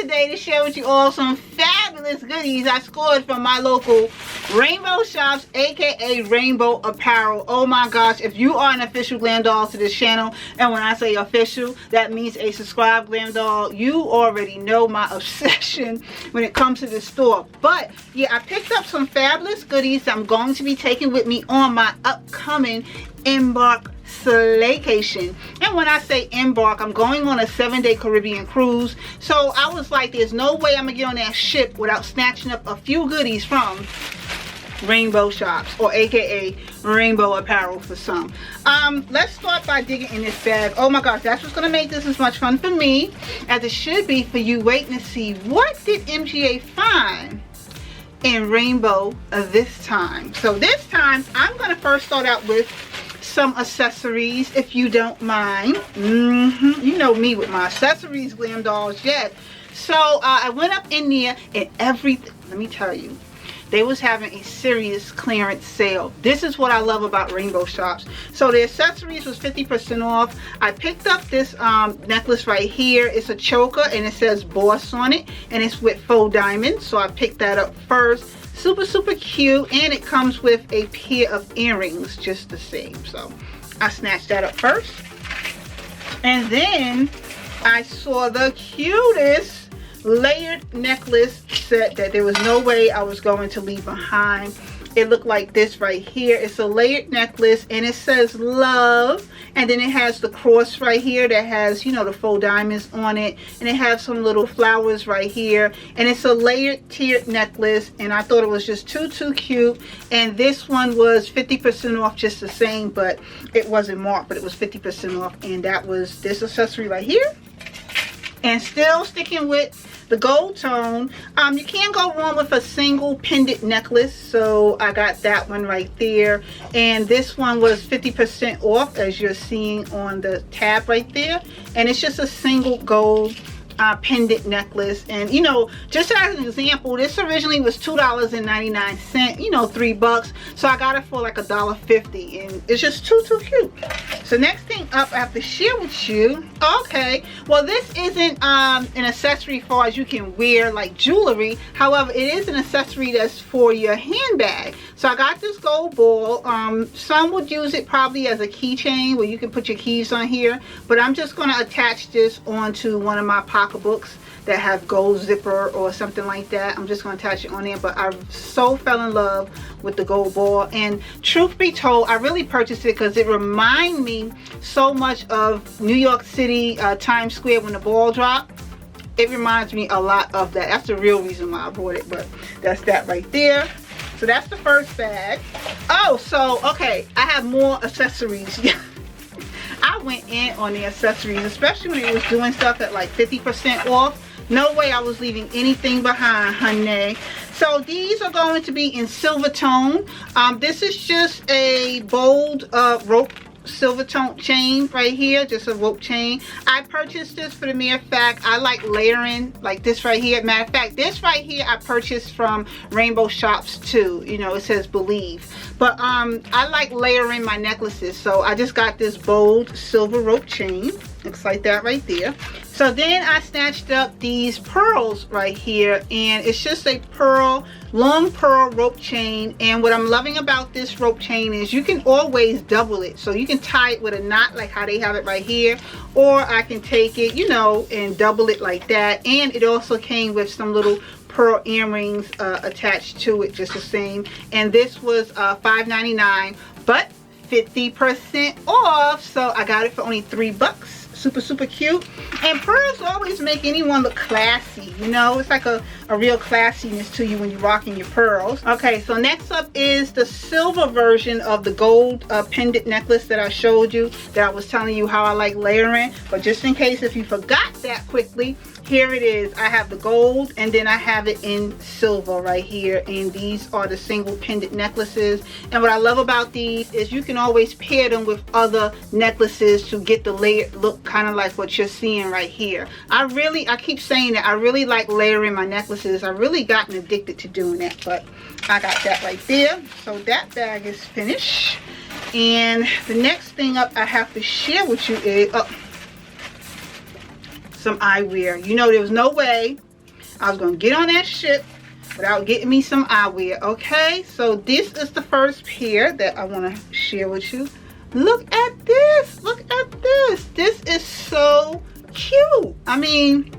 today to share with you all some fabulous goodies I scored from my local Rainbow Shops, aka Rainbow Apparel. Oh my gosh, if you are an official glam doll to this channel, and when I say official, that means a subscribed glam doll, you already know my obsession when it comes to this store. But yeah, I picked up some fabulous goodies that I'm going to be taking with me on my upcoming Embark Slaycation. And when I say embark, I'm going on a 7-day Caribbean cruise. So I was like, there's no way I'm gonna get on that ship without snatching up a few goodies from Rainbow Shops, or aka Rainbow Apparel for some. Let's start by digging in this bag. Oh my gosh, that's what's gonna make this as much fun for me as it should be for you. Waiting to see what did MGA find in Rainbow this time. So this time I'm gonna first start out with some accessories, if you don't mind. You know me with my accessories, glam dolls. Yes. So I went up in there and everything, let me tell you, they was having a serious clearance sale. This is what I love about Rainbow Shops. So the accessories was 50% off. I picked up this necklace right here. It's a choker and it says Boss on it, and it's with faux diamonds. So I picked that up first. Super cute, and it comes with a pair of earrings just the same. So I snatched that up first, and then I saw the cutest layered necklace set that there was no way I was going to leave behind. It looked like this right here. It's a layered necklace and it says love, and then it has the cross right here that has, you know, the faux diamonds on it, and it has some little flowers right here, and it's a layered tiered necklace, and I thought it was just too cute. And this one was 50% off just the same, but it wasn't marked, but it was 50% off, and that was this accessory right here. And still sticking with the gold tone, you can't go wrong with a single pendant necklace, so I got that one right there. And this one was 50% off, as you're seeing on the tab right there, and it's just a single gold pendant necklace. And you know, just as an example, this originally was $2.99, you know, $3, so I got it for like $1.50, and it's just too cute. So next thing up I have to share with you, okay, well this isn't an accessory far as you can wear like jewelry, however it is an accessory that's for your handbag. So I got this gold ball. Some would use it probably as a keychain where you can put your keys on here, but I'm just going to attach this onto one of my pocketbooks that have gold zipper or something like that. I'm just going to attach it on there. But I so fell in love with the gold ball, and truth be told, I really purchased it because it reminded me so much of New York City, Times Square when the ball dropped. It reminds me a lot of that. That's the real reason why I bought it, but that's that right there. So that's the first bag. Oh, so okay, I have more accessories. I went in on the accessories, especially when it was doing stuff at like 50% off. No way I was leaving anything behind, honey. So these are going to be in silver tone. This is just a bold rope silver tone chain right here, just a rope chain. I purchased this for the mere fact I like layering like this right here. Matter of fact, this right here I purchased from Rainbow Shops too. You know, it says believe, but I like layering my necklaces, so I just got this bold silver rope chain. Looks like that right there. So then I snatched up these pearls right here, and it's just a pearl, long pearl rope chain. And what I'm loving about this rope chain is you can always double it, so you can tie it with a knot like how they have it right here, or I can take it, you know, and double it like that. And it also came with some little pearl earrings attached to it just the same. And this was $5.99, but 50% off, so I got it for only $3. Super cute. And pearls always make anyone look classy, you know. It's like a real classiness to you when you're rocking your pearls. Okay, so next up is the silver version of the gold pendant necklace that I showed you, that I was telling you how I like layering. But just in case if you forgot that quickly, here it is. I have the gold, and then I have it in silver right here, and these are the single pendant necklaces. And what I love about these is you can always pair them with other necklaces to get the layered look, kind of like what you're seeing right here. I keep saying that I really like layering my necklaces. I've really gotten addicted to doing that, but I got that right there. So that bag is finished. And the next thing up I have to share with you is some eyewear. You know, there was no way I was gonna get on that ship without getting me some eyewear. Okay, so this is the first pair that I want to share with you. Look at this. Look at this. This is so cute. I mean,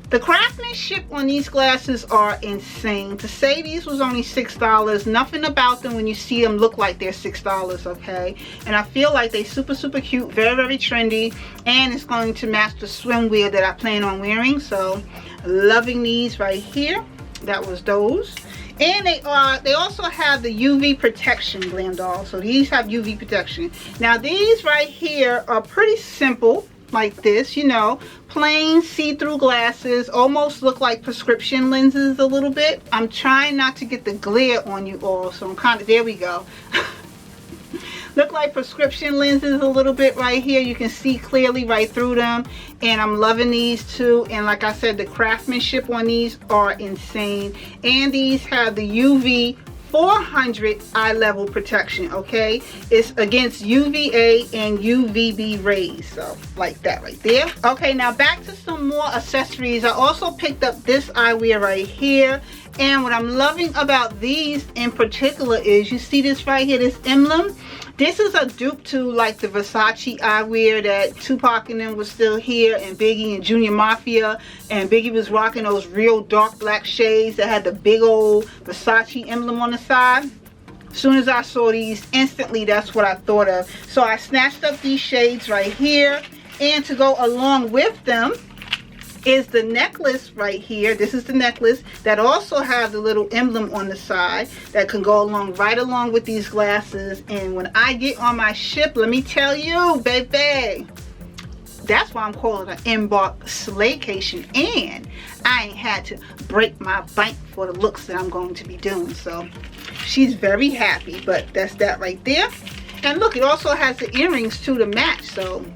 the craftsmanship on these glasses are insane. To say these was only $6, nothing about them when you see them look like they're $6, okay? And I feel like they super cute, very trendy, and it's going to match the swimwear that I plan on wearing. So loving these right here. That was those. And they also have the UV protection, Glam Doll. So these have UV protection. Now these right here are pretty simple, like this, you know, plain see-through glasses, almost look like prescription lenses a little bit. I'm trying not to get the glare on you all, so I'm kind of, there we go. Look like prescription lenses a little bit right here. You can see clearly right through them, and I'm loving these too. And like I said, the craftsmanship on these are insane, and these have the UV 400 eye level protection. Okay, it's against UVA and UVB rays, so like that right there. Okay, now back to some more accessories. I also picked up this eyewear right here, and what I'm loving about these in particular is, you see this right here, this emblem. This is a dupe to like the Versace eyewear that Tupac and them was still here, and Biggie and Junior Mafia, and Biggie was rocking those real dark black shades that had the big old Versace emblem on the side. As soon as I saw these, instantly that's what I thought of. So I snatched up these shades right here, and to go along with them is the necklace right here. This is the necklace that also has the little emblem on the side that can go along right along with these glasses. And when I get on my ship, let me tell you, baby, that's why I'm calling it an embark slaycation. And I ain't had to break my bank for the looks that I'm going to be doing. So she's very happy, but that's that right there. And look, it also has the earrings too to match, so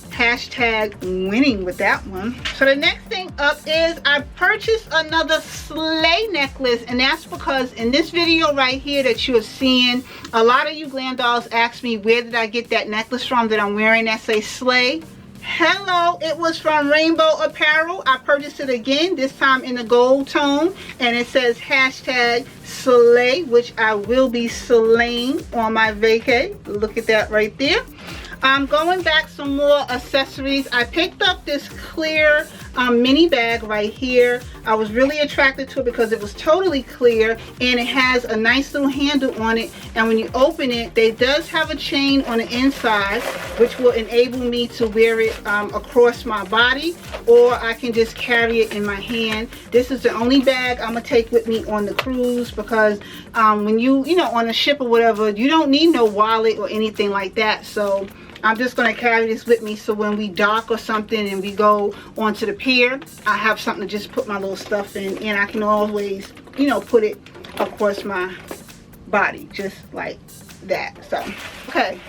hashtag winning with that one. So the next thing up is I purchased another slay necklace, and that's because in this video right here that you're seeing, a lot of you glam dolls asked me where did I get that necklace from that I'm wearing that say slay. Hello, it was from Rainbow Apparel. I purchased it again, this time in the gold tone, and it says hashtag slay, which I will be slaying on my vacay. Look at that right there. I'm going back some more accessories. I picked up this clear mini bag right here. I was really attracted to it because it was totally clear, and it has a nice little handle on it, and when you open it, it does have a chain on the inside which will enable me to wear it across my body, or I can just carry it in my hand. This is the only bag I'm gonna take with me on the cruise, because when you know, on a ship or whatever, you don't need no wallet or anything like that. So I'm just going to carry this with me, so when we dock or something and we go onto the pier, I have something to just put my little stuff in, and I can always, you know, put it across my body just like that. So okay,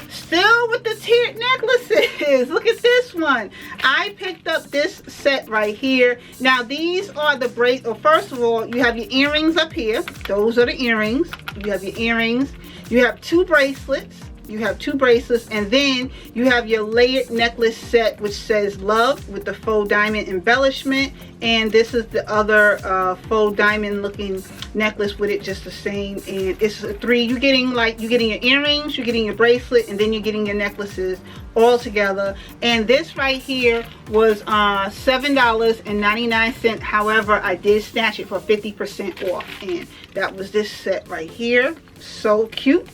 still with the tiered necklaces. Look at this one. I picked up this set right here. Now these are the braid. Well, first of all, you have your earrings up here. Those are the earrings. You have your earrings. You have two bracelets. You have two bracelets, and then you have your layered necklace set which says love with the faux diamond embellishment, and this is the other faux diamond looking necklace with it just the same. And it's a three. You're getting your earrings, you're getting your bracelet, and then you're getting your necklaces all together. And this right here was $7.99. However, I did snatch it for 50% off, and that was this set right here. So cute.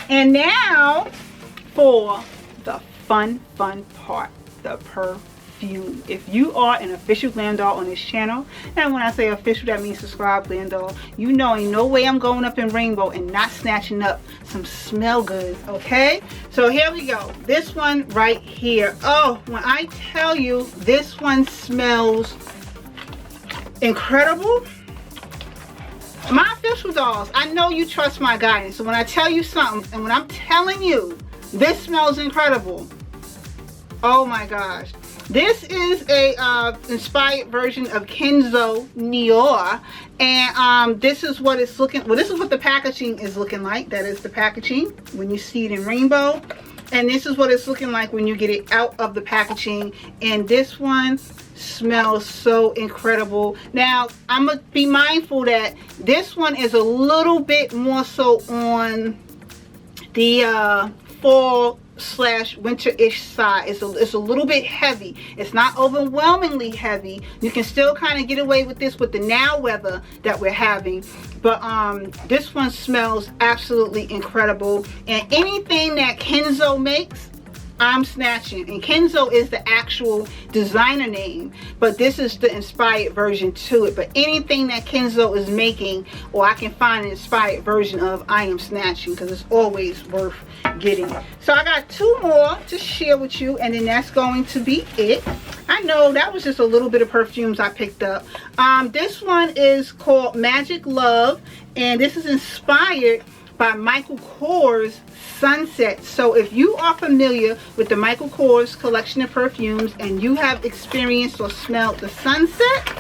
And now for the fun part, the perfume. If you are an official glam doll on this channel, and when I say official, that means subscribe glam doll, you know ain't no way I'm going up in Rainbow and not snatching up some smell goods, okay? So here we go. This one right here. Oh, when I tell you this one smells incredible. My official dolls, I know you trust my guidance. So when I tell you something, and when I'm telling you this smells incredible, oh my gosh. This is a inspired version of Kenzo Dior, and this is what it's looking. Well, this is what the packaging is looking like. That is the packaging when you see it in rainbow, and this is what it's looking like when you get it out of the packaging. And this one smells so incredible. Now I'm gonna be mindful that this one is a little bit more so on the fall / winter-ish side. It's a little bit heavy. It's not overwhelmingly heavy. You can still kind of get away with this with the now weather that we're having, but this one smells absolutely incredible. And anything that Kenzo makes, I'm snatching. And Kenzo is the actual designer name, but this is the inspired version to it. But anything that Kenzo is making, or I can find an inspired version of, I am snatching, because it's always worth getting. So I got 2 more to share with you, and then that's going to be it. I know that was just a little bit of perfumes I picked up. This one is called Magic Love, and this is inspired by Michael Kors Sunset. So if you are familiar with the Michael Kors collection of perfumes and you have experienced or smelled the sunset,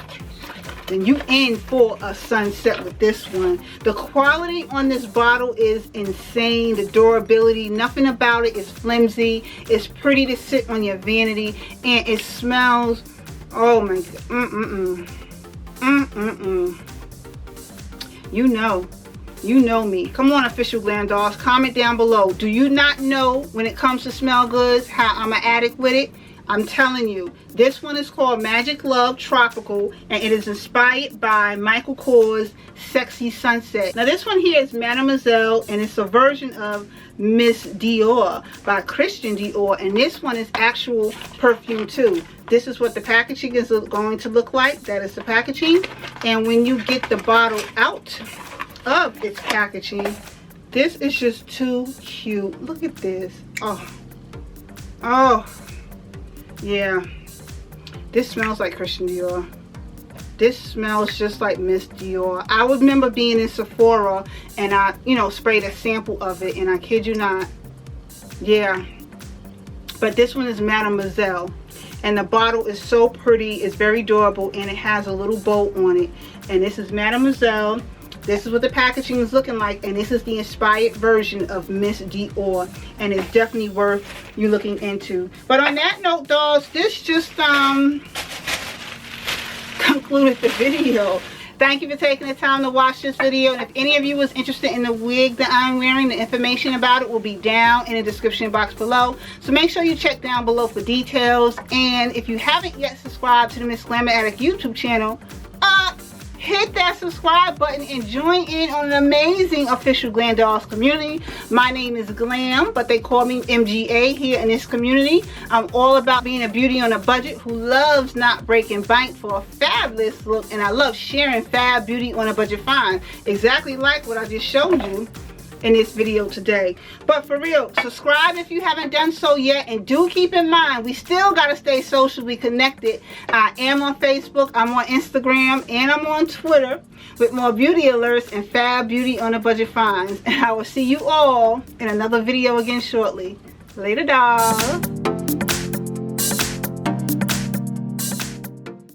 then you in for a sunset with this one. The quality on this bottle is insane. The durability, nothing about it is flimsy. It's pretty to sit on your vanity, and it smells, oh my god, You know me. Come on, official glam dolls, comment down below. Do you not know when it comes to smell goods how I'm an addict with it? I'm telling you, this one is called Magic Love Tropical, and it is inspired by Michael Kors Sexy Sunset. Now this one here is Mademoiselle, and it's a version of Miss Dior by Christian Dior, and this one is actual perfume too. This is what the packaging is going to look like. That is the packaging, and when you get the bottle out of its packaging, this is just too cute. Look at this. Oh yeah, this smells like Christian Dior. This smells just like Miss Dior. I remember being in Sephora and I sprayed a sample of it, and I kid you not, yeah, but this one is Mademoiselle, and the bottle is so pretty. It's very durable, and it has a little bow on it, and this is Mademoiselle. This is what the packaging is looking like, and this is the inspired version of Miss Dior, and it's definitely worth you looking into. But on that note, dolls, this just concluded the video. Thank you for taking the time to watch this video, and if any of you was interested in the wig that I'm wearing, the information about it will be down in the description box below, so make sure you check down below for details. And if you haven't yet subscribed to the Miss Glamour Addict YouTube channel, hit that subscribe button and join in on an amazing official Glam Dolls community. My name is Glam, but they call me MGA here in this community. I'm all about being a beauty on a budget who loves not breaking bank for a fabulous look, and I love sharing fab beauty on a budget finds, exactly like what I just showed you in this video today. But for real, subscribe if you haven't done so yet, and do keep in mind we still got to stay socially connected. I am on Facebook, I'm on Instagram, and I'm on Twitter with more beauty alerts and fab beauty on a budget finds. And I will see you all in another video again shortly. Later, dolls.